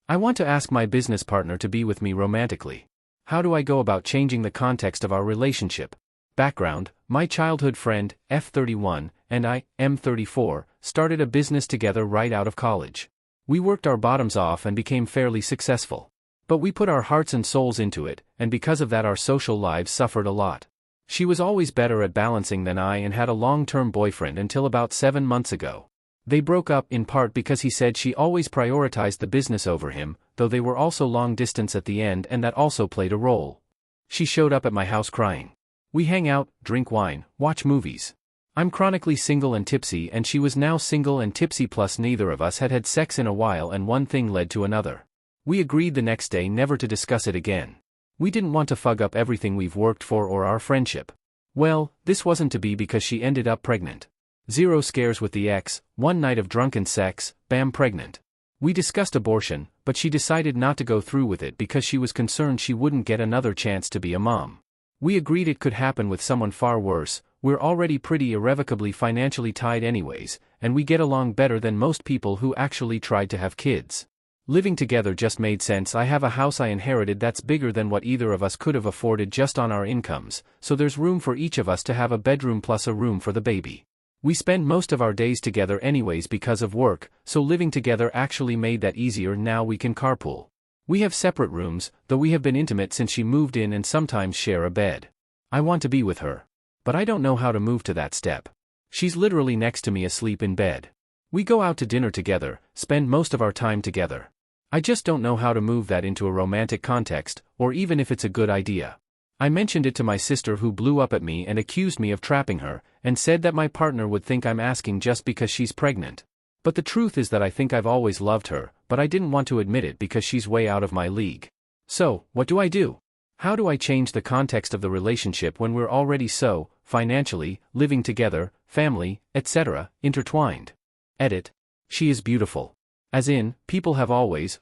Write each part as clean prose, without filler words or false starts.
I want to ask my business partner to be with me romantically. How do I go about changing the context of our relationship? Background: my childhood friend, F31, and I, M34, started a business together right out of college. We worked our bottoms off and became fairly successful. But we put our hearts and souls into it, and because of that our social lives suffered a lot. She was always better at balancing than I and had a long-term boyfriend until about 7 months ago. They broke up in part because he said she always prioritized the business over him, though they were also long distance at the end and that also played a role. She showed up at my house crying. We hang out, drink wine, watch movies. I'm chronically single and tipsy and she was now single and tipsy, plus neither of us had had sex in a while and one thing led to another. We agreed the next day never to discuss it again. We didn't want to fug up everything we've worked for or our friendship. Well, this wasn't to be because she ended up pregnant. 0 scares with the ex, one night of drunken sex, bam, pregnant. We discussed abortion, but she decided not to go through with it because she was concerned she wouldn't get another chance to be a mom. We agreed it could happen with someone far worse. We're already pretty irrevocably financially tied anyways, and we get along better than most people who actually tried to have kids. Living together just made sense. I have a house I inherited that's bigger than what either of us could have afforded just on our incomes, so there's room for each of us to have a bedroom plus a room for the baby. We spend most of our days together anyways because of work, so living together actually made that easier. Now we can carpool. We have separate rooms, though we have been intimate since she moved in and sometimes share a bed. I want to be with her. But I don't know how to move to that step. She's literally next to me asleep in bed. We go out to dinner together, spend most of our time together. I just don't know how to move that into a romantic context, or even if it's a good idea. I mentioned it to my sister, who blew up at me and accused me of trapping her, and said that my partner would think I'm asking just because she's pregnant. But the truth is that I think I've always loved her, but I didn't want to admit it because she's way out of my league. So, what do I do? How do I change the context of the relationship when we're already so, financially, living together, family, etc., intertwined? Edit. She is beautiful. As in, people have always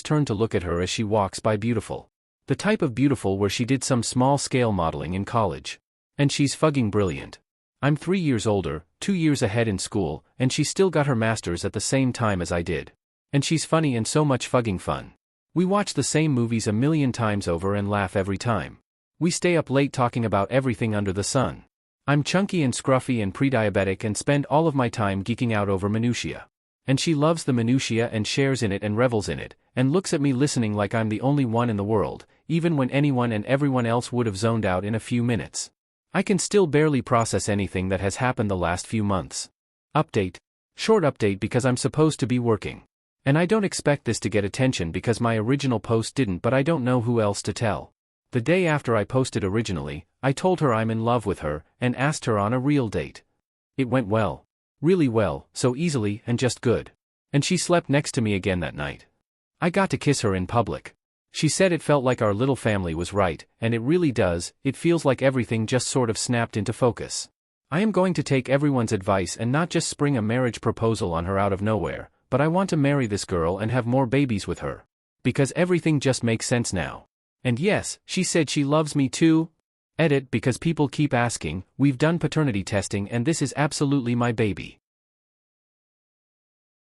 turned to look at her as she walks by beautiful. The type of beautiful where she did some small-scale modeling in college. And she's fucking brilliant. I'm 3 years older, 2 years ahead in school, and she still got her master's at the same time as I did. And she's funny and so much fucking fun. We watch the same movies a million times over and laugh every time. We stay up late talking about everything under the sun. I'm chunky and scruffy and pre-diabetic and spend all of my time geeking out over minutiae. And she loves the minutiae and shares in it and revels in it, and looks at me listening like I'm the only one in the world, even when anyone and everyone else would have zoned out in a few minutes. I can still barely process anything that has happened the last few months. Update. Short update because I'm supposed to be working. And I don't expect this to get attention because my original post didn't, but I don't know who else to tell. The day after I posted originally, I told her I'm in love with her, and asked her on a real date. It went well. Really well, so easily and just good. And she slept next to me again that night. I got to kiss her in public. She said it felt like our little family was right, and it really does. It feels like everything just sort of snapped into focus. I am going to take everyone's advice and not just spring a marriage proposal on her out of nowhere, but I want to marry this girl and have more babies with her. Because everything just makes sense now. And yes, she said she loves me too. Edit, because people keep asking. We've done paternity testing and this is absolutely my baby.